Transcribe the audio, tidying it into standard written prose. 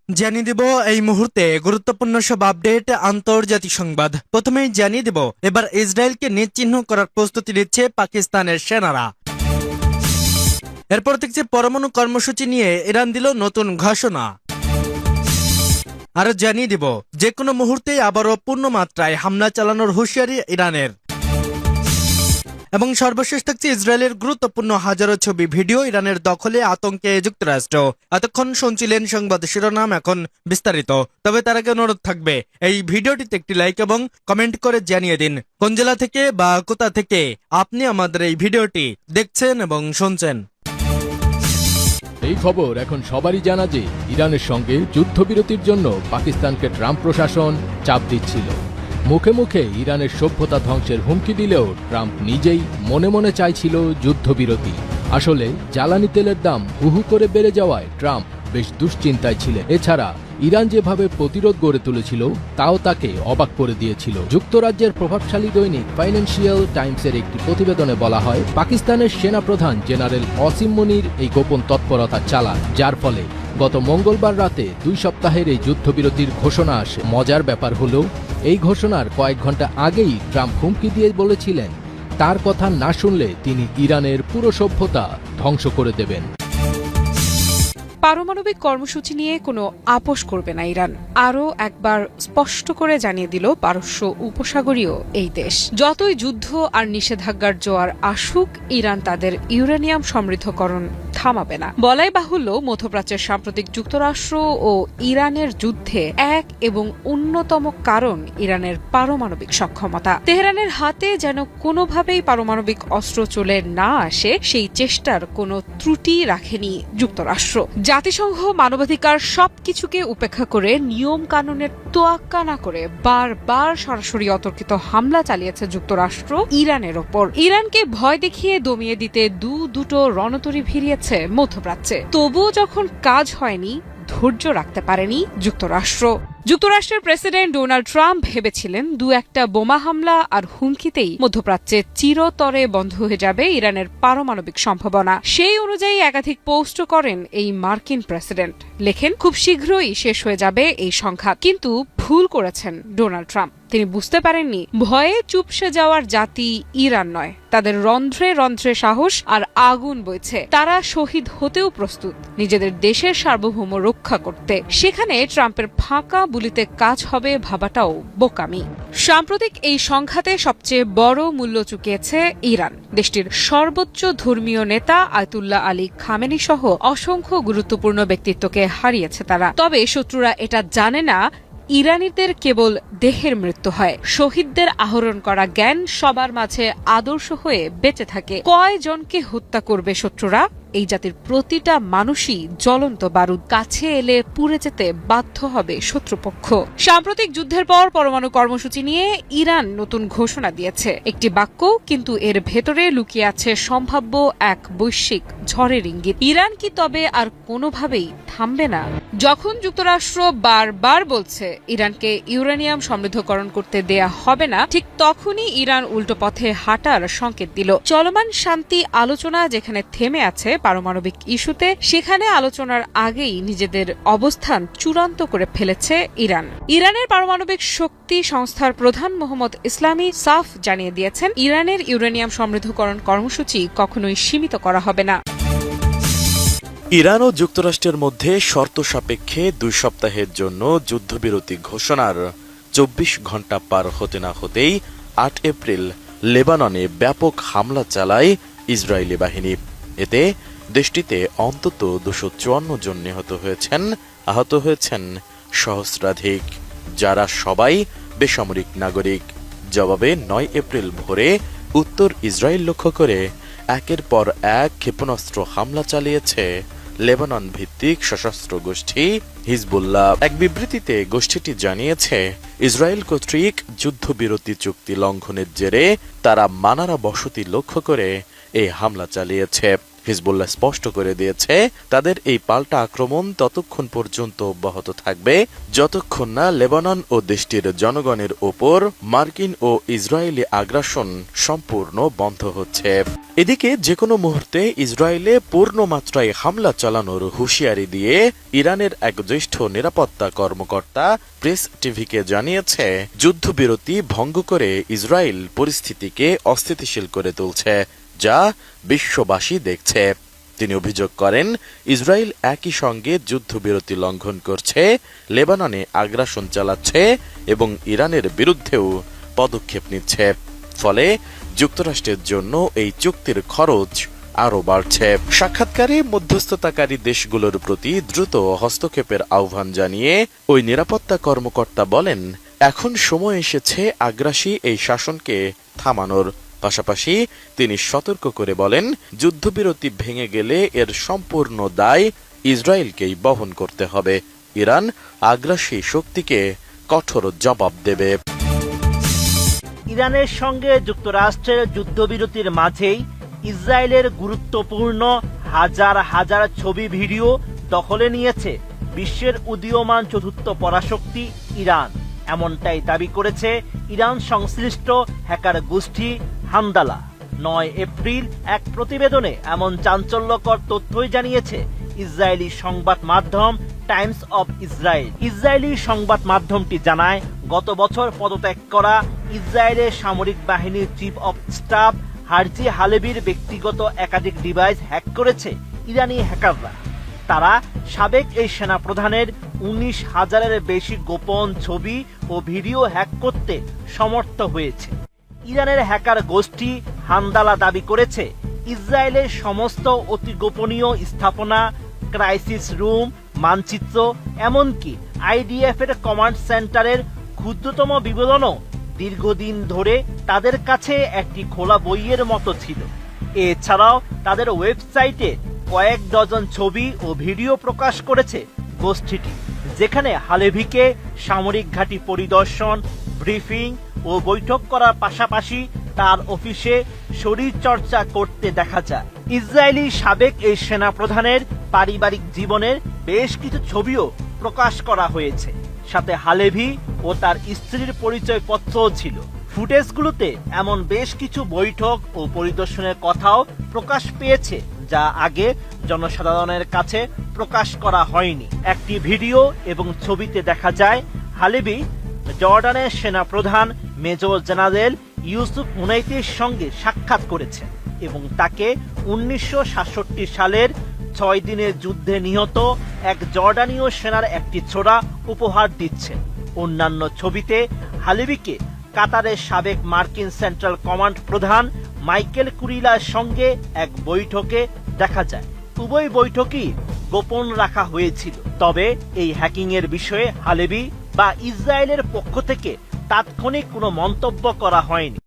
জানিয়ে দেব এই মুহূর্তে গুরুত্বপূর্ণ সব আপডেট আন্তর্জাতিক সংবাদ। প্রথমেই জানিয়ে দেব এবার ইসরায়েলকে নিশ্চিহ্ন করার প্রস্তুতি নিচ্ছে পাকিস্তানের সেনারা। এরপর দেখছি পরমাণু কর্মসূচি নিয়ে ইরান দিল নতুন ঘোষণা। আর জানিয়ে দেব যে কোনো মুহূর্তে আবারও পূর্ণমাত্রায় হামলা চালানোর হুঁশিয়ারি ইরানের। এবং সর্বশেষ থাকছে ইসরায়েলের গুরুত্বপূর্ণ হাজারো ছবি ভিডিও ইরানের দখলে, আতঙ্কে যুক্তরাষ্ট্র। এতক্ষণ শুনছিলেন সংবাদ শিরোনাম, এখন বিস্তারিত। তবে তার আগে অনুরোধ থাকবে এই ভিডিওটিতে একটি লাইক এবং কমেন্ট করে জানিয়ে দিন কোন জেলা থেকে বা কোথা থেকে আপনি আমাদের এই ভিডিওটি দেখছেন এবং শুনছেন। এই খবর এখন সবারই জানা যে ইরানের সঙ্গে যুদ্ধবিরতির জন্য পাকিস্তানকে ট্রাম্প প্রশাসন চাপ দিচ্ছিল। মুখে মুখে ইরানের সভ্যতা ধ্বংসের হুমকি দিলেও ট্রাম্প নিজেই মনে মনে চাইছিল যুদ্ধবিরতি। আসলে জ্বালানি তেলের দাম হুহু করে বেড়ে যাওয়ায় ট্রাম্প বেশ দুশ্চিন্তায় ছিলেন। এছাড়া ইরান যেভাবে প্রতিরোধ গড়ে তুলেছিল তাও তাকে অবাক করে দিয়েছিল। যুক্তরাজ্যের প্রভাবশালী দৈনিক ফাইন্যান্সিয়াল টাইমসের একটি প্রতিবেদনে বলা হয়, পাকিস্তানের সেনাপ্রধান জেনারেল অসিম মনির এই গোপন তৎপরতা চালান, যার ফলে গত মঙ্গলবার রাতে 2 সপ্তাহের এই যুদ্ধবিরতির ঘোষণা আসে। মজার ব্যাপার হলো, এই ঘোষণার কয়েক ঘন্টা আগেই ট্রাম্প হুমকি দিয়ে বলেছিলেন তার কথা না শুনলে তিনি ইরানের পুরো সভ্যতা ধ্বংস করে দেবেন। পারমাণবিক কর্মসূচি নিয়ে কোনো আপোষ করবে না ইরান, আরও একবার স্পষ্ট করে জানিয়ে দিল পারস্য উপসাগরীয় এই দেশ। যতই যুদ্ধ আর নিষেধাজ্ঞার জোয়ার আসুক, ইরান তাদের ইউরেনিয়াম সমৃদ্ধকরণ থামাবে না। বলাই বাহুল্য, মধ্যপ্রাচ্যের সাম্প্রতিক যুক্তরাষ্ট্র ও ইরানের যুদ্ধে এক এবং অন্যতম কারণ ইরানের পারমাণবিক সক্ষমতা। তেহরানের হাতে যেন কোনোভাবেই পারমাণবিক অস্ত্র চলে না আসে, সেই চেষ্টার কোনো ত্রুটি রাখেনি যুক্তরাষ্ট্র। জাতিসংঘ মানবাধিকার সবকিছুকে উপেক্ষা করে, নিয়ম কানুনের তোয়াক্কা না করে বারবার সরাসরি অতর্কিত হামলা চালিয়েছে যুক্তরাষ্ট্র ইরানের ওপর। ইরানকে ভয় দেখিয়ে দমিয়ে দিতে দুটো রণতরী ভিড়িয়েছে মধ্যপ্রাচ্যে। তবুও যখন কাজ হয়নি, ধৈর্য রাখতে পারেনি যুক্তরাষ্ট্র। যুক্তরাষ্ট্রের প্রেসিডেন্ট ডোনাল্ড ট্রাম্প ভেবেছিলেন 2-1টা বোমা হামলা আর হুমকিতেই মধ্যপ্রাচ্যে চিরতরে বন্ধ হয়ে যাবে ইরানের পারমাণবিক সম্ভাবনা। সেই অনুযায়ী একাধিক পোস্ট করেন এই মার্কিন প্রেসিডেন্ট। লেখেন, খুব শীঘ্রই শেষ হয়ে যাবে এই সংঘাত। কিন্তু ভুল করেছেন ডোনাল্ড ট্রাম্প। তিনি বুঝতে পারেননি ভয়ে চুপসে যাওয়ার জাতি ইরান নয়, তাদের রন্ধ্রে রন্ধ্রে সাহস আর আগুন বইছে। তারা শহীদ হতেও প্রস্তুত নিজেদের দেশের সার্বভৌম রক্ষা করতে। সেখানে ট্রাম্পের ফাঁকা বুলিতে কাজ হবে ভাবাটাও বোকামি। সাম্প্রতিক এই সংঘাতে সবচেয়ে বড় মূল্য চুকিয়েছে ইরান। দেশটির সর্বোচ্চ ধর্মীয় নেতা আয়াতুল্লাহ আলী খামেনি সহ অসংখ্য গুরুত্বপূর্ণ ব্যক্তিত্বকে হারিয়েছে তারা। তবে শত্রুরা এটা জানে না ইরানিদের কেবল দেহের মৃত্যু হয়, শহীদদের আহরণ করা জ্ঞান সবার মাঝে আদর্শ হয়ে বেঁচে থাকে। কয়জনকে হত্যা করবে শত্রুরা? এই জাতির প্রতিটা মানুষই জ্বলন্ত বারুদ, কাছে এলে পুড়ে যেতে বাধ্য হবে শত্রুপক্ষ। সাম্প্রতিক যুদ্ধের পর পরমাণু কর্মসূচি নিয়ে ইরান নতুন ঘোষণা দিয়েছে। একটি বাক্য, কিন্তু এর ভেতরে লুকিয়ে আছে সম্ভাব্য এক বৈশ্বিক ঝড়ের ইঙ্গিত। ইরান কি তবে আর কোনোভাবেই থামবে না? যখন যুক্তরাষ্ট্র বারবার বলছে ইরানকে ইউরেনিয়াম সমৃদ্ধকরণ করতে দেয়া হবে না, ঠিক তখনই ইরান উল্টো পথে হাঁটার সংকেত দিল। চলমান শান্তি আলোচনা যেখানে থেমে আছে পারমাণবিক ইস্যুতে, সেখানে আলোচনার আগেই নিজেদের অবস্থান চূড়ান্ত করে ফেলেছে ইরান। ইরানের পারমাণবিক শক্তি সংস্থার প্রধান মোহাম্মদ ইসলামী সাফ জানিয়ে দিয়েছেন, ইরানের ইউরেনিয়াম সমৃদ্ধকরণ কর্মসূচি কখনোই সীমিত করা হবে না। ইরান ও যুক্তরাষ্ট্রের মধ্যে শর্ত সাপেক্ষে 2 সপ্তাহের জন্য যুদ্ধবিরতি ঘোষণার 24 ঘণ্টা পার হতে না হতেই 8 এপ্রিল লেবাননে ব্যাপক হামলা চালায় ইসরায়েলি বাহিনী। এতে দেশটিতে অন্তত 254 জন নিহত হয়েছেন, আহত হয়েছেন সহস্রাধিক, যারা সবাই বেসামরিক নাগরিক। জবাবে 9 এপ্রিল ভোরে উত্তর ইসরায়েল লক্ষ্য করে একের পর এক ক্ষেপণাস্ত্র হামলা চালিয়েছে লেবানন ভিত্তিক সশস্ত্র গোষ্ঠী হিজবুল্লাহ। এক বিবৃতিতে গোষ্ঠীটি জানিয়েছে, ইসরায়েল কর্তৃক যুদ্ধবিরতি চুক্তি লঙ্ঘনের জেরে তারা মানারা বসতি লক্ষ্য করে এই হামলা চালিয়েছে। হিজবুল্লাহ স্পষ্ট করে দিয়েছে তাদের এই পাল্টা আক্রমণ ততক্ষণ পর্যন্ত অব্যাহত থাকবে যতক্ষণ না লেবানন ও দেশটির জনগণের ওপর মার্কিন ও ইসরায়েলি আগ্রাসন সম্পূর্ণ বন্ধ হচ্ছে। এদিকে যে কোনো মুহূর্তে ইসরায়েলে পূর্ণ মাত্রায় হামলা চালানোর হুঁশিয়ারি দিয়ে ইরানের এক জ্যেষ্ঠ নিরাপত্তা কর্মকর্তা প্রেস টিভিকে জানিয়েছে যুদ্ধবিরতি ভঙ্গ করে ইসরায়েল পরিস্থিতিকে অস্থিতিশীল করে তুলছে, যা বিশ্ববাসী দেখছে। তিনি অভিযোগ করেন ইসরায়েল একই সঙ্গে যুদ্ধবিরতি লঙ্ঘন করছে, লেবাননে আগ্রাসন চালাচ্ছে এবং ইরানের বিরুদ্ধেও পদক্ষেপ নিচ্ছে। ফলে যুক্তরাষ্ট্রের জন্য এই চুক্তির খরচ আরও বাড়ছে। সাক্ষাৎকারে মধ্যস্থতাকারী দেশগুলোর প্রতি দ্রুত হস্তক্ষেপের আহ্বান জানিয়ে ওই নিরাপত্তা কর্মকর্তা বলেন, এখন সময় এসেছে আগ্রাসী এই শাসনকে থামানোর। পাশাপাশি তিনি সতর্ক করে বলেন, যুদ্ধবিরতি ভেঙে গেলে এর সম্পূর্ণ দায় ইসরায়েলকেই বহন করতে হবে। ইরান আগ্রাসী শক্তিকে কঠোর জবাব দেবে। ইরানের সঙ্গে যুক্তরাষ্ট্রের যুদ্ধবিরতির মাঝেই ইসরায়েলের গুরুত্বপূর্ণ হাজার হাজার ছবি ভিডিও দখলে নিয়েছে বিশ্বের উদীয়মান চতুর্থ পরাশক্তি ইরান। এমনটাই দাবি করেছে ইরান সংশ্লিষ্ট হ্যাকার গোষ্ঠী হামদালা। 9 এপ্রিল এক প্রতিবেদনে এমন চাঞ্চল্যকর তথ্যই জানিয়েছে ইসরায়েলি সংবাদ মাধ্যম টাইমস অব ইসরায়েল। ইসরায়েলি সংবাদ মাধ্যমটি জানায়, গত বছর পদত্যাগ করা ইসরায়েলের সামরিক বাহিনীর চিফ অব স্টাফ হারজি হালেভির ব্যক্তিগত একাধিক ডিভাইস হ্যাক করেছে ইরানি হ্যাকাররা। তারা সাবেক এই সেনাপ্রধানের 19,000-এর বেশি গোপন ছবি ও ভিডিও হ্যাক করতে সমর্থ হয়েছে। ইরানের হ্যাকার গোষ্ঠী হামদালা দাবি করেছে, ইসরায়েলের সমস্ত অতি গোপনীয় স্থাপনা, ক্রাইসিস রুম, মানচিত্র, এমনকি আইডিএফ এর কমান্ড সেন্টারের ক্ষুদ্রতম বিবরণও দীর্ঘদিন ধরে তাদের কাছে একটি খোলা বইয়ের মতো ছিল। এছাড়াও তাদের ওয়েবসাইটে কয়েক ডজন ছবি ও ভিডিও প্রকাশ করেছে গোষ্ঠীটি, যেখানে হালেভিকে সামরিক ঘাঁটি পরিদর্শন, ব্রিফিং ও বৈঠক করার পাশাপাশি তার অফিসে শরীরচর্চা করতে দেখা যায়। ইসরায়েলি সাবেক এই সেনাপ্রধানের পারিবারিক জীবনের বেশ কিছু ছবিও প্রকাশ করা হয়েছে, সাথে হালেভি ও তার স্ত্রীর পরিচয়পত্রও ছিল। ফুটেজগুলোতে এমন বেশ কিছু বৈঠক ও পরিদর্শনের কথাও প্রকাশ পেয়েছে, যা আগে জনসাধারণের কাছে প্রকাশ করা হয়নি। একটি ভিডিও এবং ছবিতে দেখা যায় হালেভি জর্ডানের সেনাপ্রধান মেজর জেনারেল ইউসুফ মুনাইতির সঙ্গে সাক্ষাৎ করেছেন এবং তাকে 1967 সালের 6 দিনের যুদ্ধে নিহত এক জর্ডানীয় সেনার একটি ছোরা উপহার দিচ্ছেন। অন্যান্য ছবিতে হালেভিকে কাতারের সাবেক মার্কিন সেন্ট্রাল কমান্ড প্রধান মাইকেল কুরিলার সঙ্গে এক বৈঠকে দেখা যায়। উভয় বৈঠকই গোপন রাখা হয়েছিল। তবে এই হ্যাকিং এর বিষয়ে হালেভি বা ইসরায়েলের পক্ষ থেকে তাৎক্ষণিক কোনো মন্তব্য করা হয়নি।